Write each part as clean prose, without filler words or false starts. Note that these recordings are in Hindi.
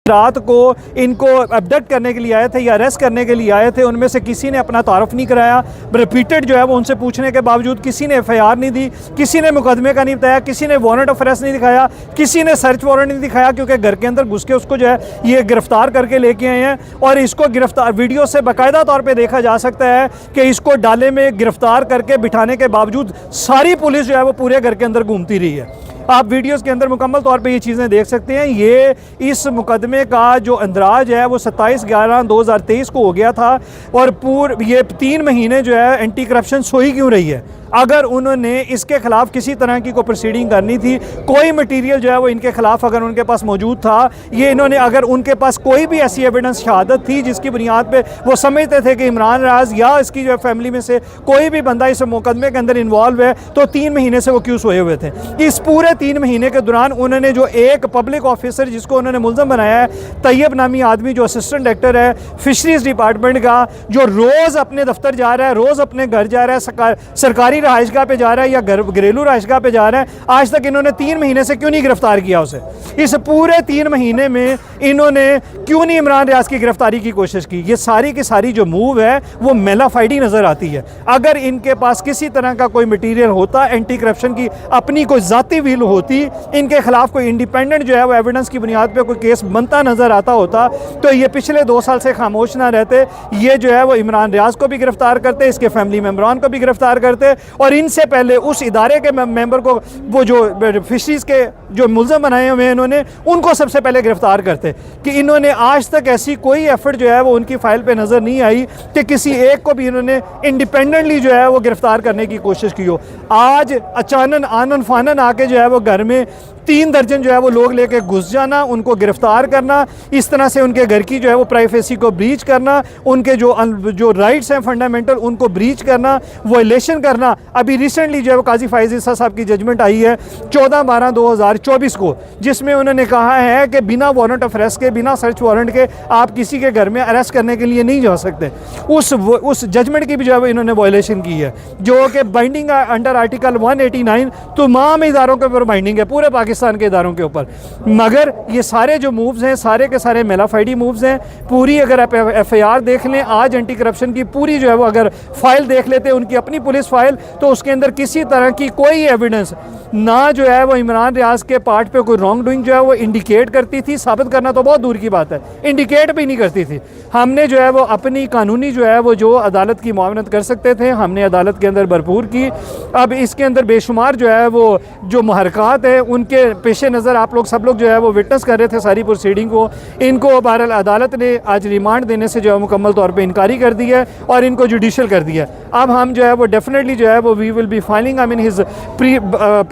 रात को इनको अबडक्ट करने के लिए आए थे या अरेस्ट करने के लिए आए थे, उनमें से किसी ने अपना तारुफ नहीं कराया। रिपीटेड जो है वो उनसे पूछने के बावजूद किसी ने एफआईआर नहीं दी, किसी ने मुकदमे का नहीं बताया, किसी ने वारंट ऑफ अरेस्ट नहीं दिखाया, किसी ने सर्च वारंट नहीं दिखाया, क्योंकि घर के अंदर घुस के उसको जो है ये गिरफ्तार करके लेके आए हैं। और इसको गिरफ्तार वीडियो से बाकायदा तौर पर देखा जा सकता है कि इसको डाले में गिरफ्तार करके बिठाने के बावजूद सारी पुलिस जो है वो पूरे घर के अंदर घूमती रही है। आप वीडियोस के अंदर मुकम्मल तौर पे ये चीज़ें देख सकते हैं। ये इस मुकदमे का जो अंदराज है वो 27/11/2023 को हो गया था और ये 3 महीने जो है एंटी करप्शन सोई क्यों रही है। अगर उन्होंने इसके खिलाफ किसी तरह की कोई प्रोसीडिंग करनी थी, कोई मटेरियल जो है वो इनके खिलाफ अगर उनके पास मौजूद था, ये इन्होंने अगर उनके पास कोई भी ऐसी एविडेंस शहादत थी जिसकी बुनियाद पे वो समझते थे कि इमरान राज या इसकी जो है फैमिली में से कोई भी बंदा इस मुकदमे के अंदर इन्वॉल्व है, तो 3 महीने से वो क्यों सोए हुए थे। इस पूरे 3 महीने के दौरान उन्होंने जो एक पब्लिक ऑफिसर जिसको उन्होंने मुलजम बनाया है, तैयब नामी आदमी जो असिस्टेंट डायरेक्टर है फिशरीज डिपार्टमेंट का, जो रोज़ अपने दफ्तर जा रहा है, रोज़ अपने घर जा रहा है, सरकारी रहायशगाह पे जा रहा है या घरेलू रहायशगाह पे जा रहा है, आज तक इन्होंने 3 महीने से क्यों नहीं गिरफ्तार किया उसे। इस पूरे 3 महीने में इन्होंने क्यों नहीं इमरान रियाज की गिरफ्तारी की कोशिश की। ये सारी की सारी जो मूव है वो मेलाफाइडी नज़र आती है। अगर इनके पास किसी तरह का कोई मटीरियल होता, एंटी करप्शन की अपनी कोई ज़ाती व्हील होती, इनके खिलाफ कोई इंडिपेंडेंट जो है वो एविडेंस की बुनियाद पर कोई केस बनता नज़र आता होता, तो ये पिछले 2 साल से खामोश ना रहते। ये जो है वो इमरान रियाज को भी गिरफ्तार करते, इसके फैमिली मेम्बरान को भी गिरफ्तार करते और इनसे पहले उस इदारे के मेंबर को, वो जो फिशरीज के जो मुल्ज़म बनाए हुए हैं इन्होंने, उनको सबसे पहले गिरफ्तार करते। कि इन्होंने आज तक ऐसी कोई एफर्ट जो है वो उनकी फाइल पे नज़र नहीं आई कि किसी एक को भी इन्होंने इंडिपेंडेंटली जो है वो गिरफ्तार करने की कोशिश की हो। आज अचानक आनन फानन आके जो है वो घर में 3 दर्जन जो है वो लोग लेके घुस जाना, उनको गिरफ्तार करना, इस तरह से उनके घर की जो है वो प्राइवेसी को ब्रीच करना, उनके जो राइट्स हैं फंडामेंटल उनको ब्रीच करना, वायलेशन करना। अभी रिसेंटली जो है वो काजी फायज़ ईसा साहब की जजमेंट आई है 14/12/2024 को, जिसमें उन्होंने कहा है कि बिना वारंट ऑफ अरेस्ट के, बिना सर्च वारंट के आप किसी के घर में अरेस्ट करने के लिए नहीं जा सकते। उस जजमेंट की भी जो है वो इन्होंने वायलेशन की है, जो कि बाइंडिंग अंडर आर्टिकल 189 तमाम इदारों के ऊपर बाइंडिंग है, पूरे पाकिस्तान के इदारों के ऊपर। मगर ये सारे जो मूव्स हैं सारे के सारे मेलाफाइडी मूव्स हैं। पूरी अगर आप एफआईआर देख लें आज एंटी करप्शन की, पूरी जो है वो अगर फाइल देख लेते हैं उनकी अपनी पुलिस फाइल, तो उसके अंदर किसी तरह की कोई एविडेंस ना जो है वो इमरान रियाज के पार्ट पे कोई रॉन्ग डूइंग जो है वो इंडिकेट करती थी। साबित करना तो बहुत दूर की बात है, इंडिकेट भी नहीं करती थी। हमने जो है वो अपनी कानूनी जो है वो जो अदालत की मुआवनत कर सकते थे हमने अदालत के अंदर भरपूर की। अब इसके अंदर बेशुमार जो है वो जो मुहरकात है उनके पेश नज़र आप लोग सब लोग जो है वो विटनेस कर रहे थे सारी प्रोसीडिंग को। इनको बहरहाल अदालत ने आज रिमांड देने से जो है मुकम्मल तौर पे इनकारी कर दी है और इनको जुडिशल कर दिया है। अब हम जो है वो डेफिनेटली जो है वो we will be filing I mean his pre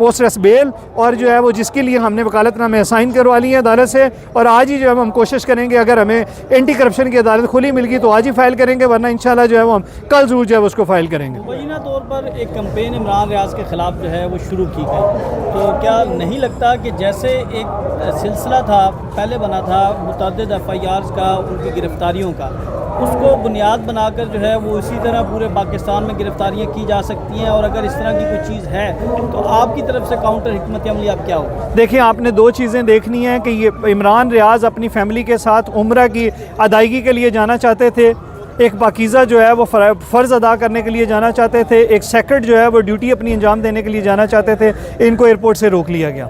post rest bail, और जो है वो जिसके लिए हमने वकालतनामे साइन करवा ली है अदालत से। और आज ही जो है हम कोशिश करेंगे, अगर हमें एंटी करप्शन की अदालत खुली मिल गई तो आज ही फाइल करेंगे, वरना इंशाल्लाह जो है वो हम कल जरूर जो है उसको फाइल करेंगे। मुबैना तौर पर एक कैंपेन इमरान रियाज के ख़िलाफ़ जो है वो शुरू की गई, तो क्या नहीं लगता कि जैसे एक सिलसिला था पहले बना था मुतअद्दिद एफआईआर्स का, उनकी गिरफ्तारियों का, उसको बुनियाद बनाकर जो है वो इसी तरह पूरे पाकिस्तान में गिरफ्तारियां की जा सकती हैं? और अगर इस तरह की कोई चीज़ है तो आपकी तरफ से काउंटर हिकमत अमली आप क्या होगा? देखिए, आपने 2 चीज़ें देखनी है कि ये इमरान रियाज अपनी फैमिली के साथ उम्रा की अदायगी के लिए जाना चाहते थे, एक पाकीज़ा जो है वो फ़र्ज़ अदा करने के लिए जाना चाहते थे, एक सेक्रेट जो है वो ड्यूटी अपनी अंजाम देने के लिए जाना चाहते थे। इनको एयरपोर्ट से रोक लिया गया।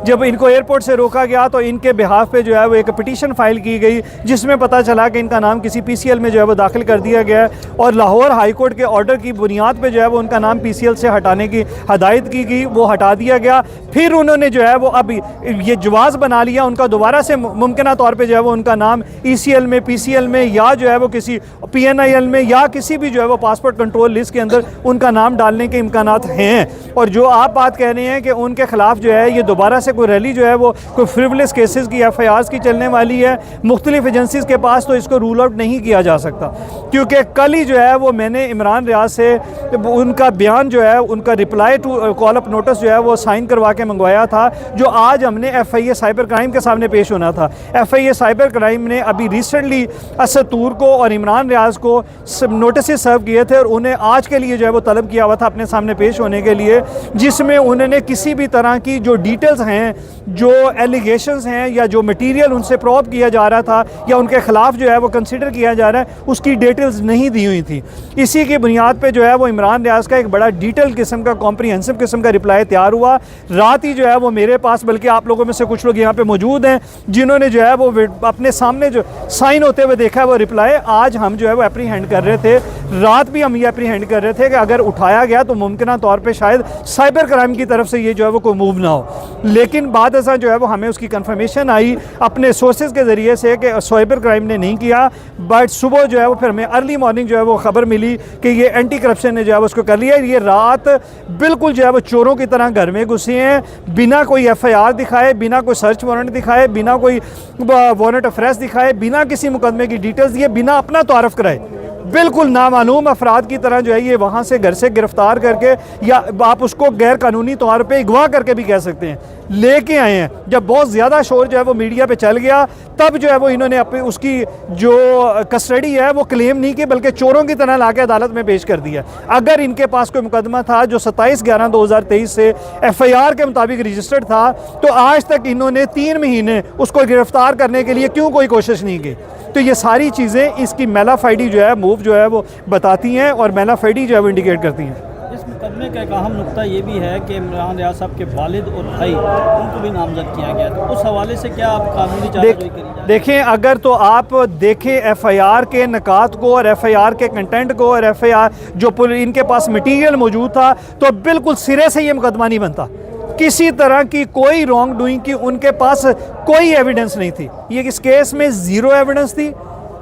जब इनको एयरपोर्ट से रोका गया तो इनके बिहाफ पे जो है वो एक पिटीशन फाइल की गई, जिसमें पता चला कि इनका नाम किसी पीसीएल में जो है वो दाखिल कर दिया गया है और लाहौर हाई कोर्ट के ऑर्डर की बुनियाद पे जो है वो उनका नाम पीसीएल से हटाने की हदायत की गई, वो हटा दिया गया। फिर उन्होंने जो है वो अब ये जवाज़ बना लिया उनका दोबारा से मुमकिन तौर पर जो है वो उनका नाम ईसीएल में, पीसीएल में या जो है वो किसी पीएनआईएल में या किसी भी जो है वो पासपोर्ट कंट्रोल लिस्ट के अंदर उनका नाम डालने के इम्कानात हैं। और जो आप बात कह रहे हैं कि उनके खिलाफ जो है ये दोबारा से कोई रैली जो है वो कोई फ्रिवलेस केसेस की एफआईआर्स की चलने वाली है मुख्तलिफ एजेंसीज के पास, तो इसको रूल आउट नहीं किया जा सकता। क्योंकि कल ही जो है वो मैंने इमरान रियाज से उनका बयान जो है, उनका reply to call up notice जो है वो साइन करवा के मंगवाया था, जो आज हमने FIA साइबर क्राइम के सामने पेश होना था। FIA साइबर क्राइम ने अभी रिसेंटली असद तूर को और इमरान रियाज को नोटिस सर्व किए थे और उन्हें आज के लिए जो है वो तलब किया हुआ था अपने सामने पेश होने के लिए, जिसमें उन्होंने किसी भी तरह की जो डिटेल्स हैं, जो एलिगेशंस हैं या जो मटेरियल उनसे प्रोब किया जा रहा था या उनके ख़िलाफ़ जो है वो कंसिडर किया जा रहा है, उसकी डिटेल्स नहीं दी हुई थी। इसी की बुनियाद पे जो है वो इमरान रियाज का एक बड़ा डिटेल किस्म का कॉम्प्रिहेंसिव किस्म का रिप्लाई तैयार हुआ। रात ही जो है वो मेरे पास, बल्कि आप लोगों में से कुछ लोग यहाँ पे मौजूद हैं जिन्होंने जो है वो अपने सामने जो साइन होते हुए देखा है वो रिप्लाई आज हम जो है वो एप्रीहेंड कर रहे थे। रात भी हम ये एप्रीहेंड कर रहे थे कि अगर उठाया गया तो मुमकिन तौर पर शायद साइबर क्राइम की तरफ से ये जो है वो कोई मूव ना हो, लेकिन बाद ऐसा जो है वो हमें उसकी कंफर्मेशन आई अपने सोर्सेज के ज़रिए से कि साइबर क्राइम ने नहीं किया। बट सुबह जो है वो फिर हमें अर्ली मॉर्निंग जो है वो ख़बर मिली कि ये एंटी करप्शन ने जो है वो उसको कर लिया। ये रात बिल्कुल जो है वो चोरों की तरह घर में घुसे हैं, बिना कोई FIR दिखाए, बिना कोई सर्च वारंट दिखाए, बिना कोई वारंट ऑफ अरेस्ट दिखाए, बिना किसी मुकदमे की डिटेल्स दिए, बिना अपना तारफ़ कराए, बिल्कुल नामालूम अफराद की तरह जो है ये वहाँ से घर से गिरफ्तार करके, या आप उसको गैर कानूनी तौर पे अगवा करके भी कह सकते हैं, लेके आए हैं। जब बहुत ज़्यादा शोर जो है वो मीडिया पे चल गया, तब जो है वो इन्होंने अपनी उसकी जो कस्टडी है वो क्लेम नहीं की, बल्कि चोरों की तरह लाके अदालत में पेश कर दिया। अगर इनके पास कोई मुकदमा था जो 27/11/2023 से FIR के मुताबिक रजिस्टर्ड था, तो आज तक इन्होंने 3 महीने उसको गिरफ्तार करने के लिए क्यों कोई कोशिश नहीं की? तो ये सारी चीज़ें इसकी मेलाफाइडी जो है मूव जो है वो बताती हैं और मेलाफाइडी जो है वो इंडिकेट करती हैं। इस मुकदमे का एक अहम नुकता ये भी है कि इमरान रियाज साहब के वालिद और भाई उनको भी नामजद किया गया, तो उस हवाले से क्या आप कानूनी कार्रवाई करी जाए? देखें, अगर तो आप देखें FIR के नकात को और FIR के कंटेंट को और FIR जो इनके पास मटीरियल मौजूद था, तो बिल्कुल सिरे से ये मुकदमा नहीं बनता। किसी तरह की कोई रॉन्ग डूइंग की उनके पास कोई एविडेंस नहीं थी। ये इस केस में ज़ीरो एविडेंस थी,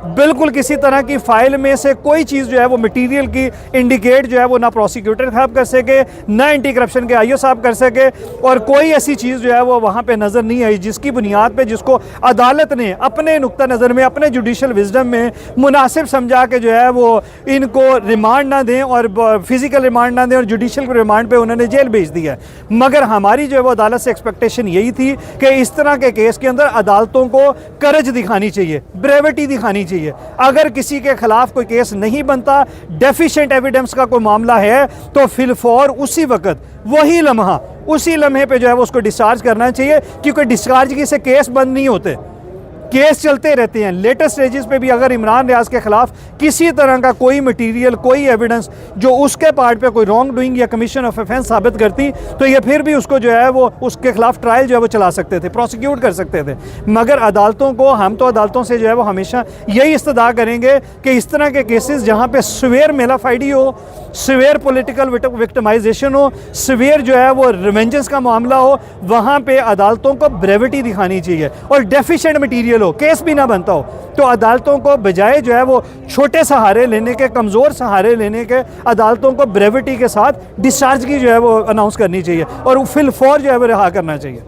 बिल्कुल किसी तरह की फाइल में से कोई चीज़ जो है वो मटेरियल की इंडिकेट जो है वो ना प्रोसिक्यूटर साहब कर सके, ना एंटी करप्शन के IO साहब कर सके, और कोई ऐसी चीज़ जो है वो वहाँ पे नज़र नहीं आई जिसकी बुनियाद पे जिसको अदालत ने अपने नुक्ता नज़र में, अपने जुडिशल विजडम में मुनासिब समझा के जो है वो इनको रिमांड ना दें और फिजिकल रिमांड ना दें और जुडिशल रिमांड पर उन्होंने जेल भेज दिया। मगर हमारी जो है वो अदालत से एक्सपेक्टेशन यही थी कि इस तरह के केस के अंदर अदालतों को करज दिखानी चाहिए, ब्रेविटी दिखानी चाहिए। अगर किसी के खिलाफ कोई केस नहीं बनता, डेफिशिएंट एविडेंस का कोई मामला है, तो फिलफौर उसी वक्त वही लम्हा उसी लम्हे पे जो है वो उसको डिस्चार्ज करना चाहिए, क्योंकि डिस्चार्ज की से केस बंद नहीं होते, केस चलते रहते हैं। लेटेस्ट स्टेजेस पे भी अगर इमरान रियाज के खिलाफ किसी तरह का कोई मटेरियल, कोई एविडेंस जो उसके पार्ट पे कोई रॉन्ग डूइंग या कमीशन ऑफ ऑफेंस साबित करती, तो ये फिर भी उसको जो है वो उसके खिलाफ ट्रायल जो है वो चला सकते थे, प्रोसिक्यूट कर सकते थे। मगर अदालतों को, हम तो अदालतों से जो है वो हमेशा यही इस्तदा करेंगे कि इस तरह के केसेस जहाँ पे सवेयर मेलाफाइडी हो, सवेयर पॉलिटिकल विक्टिमाइजेशन हो, सवेयर जो है वो रिवेंजेंस का मामला हो, वहाँ पे अदालतों को ब्रेविटी दिखानी चाहिए और डेफिशिएंट मटीरियल हो, केस भी ना बनता हो, तो अदालतों को बजाय जो है वो छोटे सहारे लेने के, कमज़ोर सहारे लेने के, अदालतों को ब्रेविटी के साथ डिस्चार्ज की जो है वो अनाउंस करनी चाहिए और फिल फौर जो है वो रिहा करना चाहिए।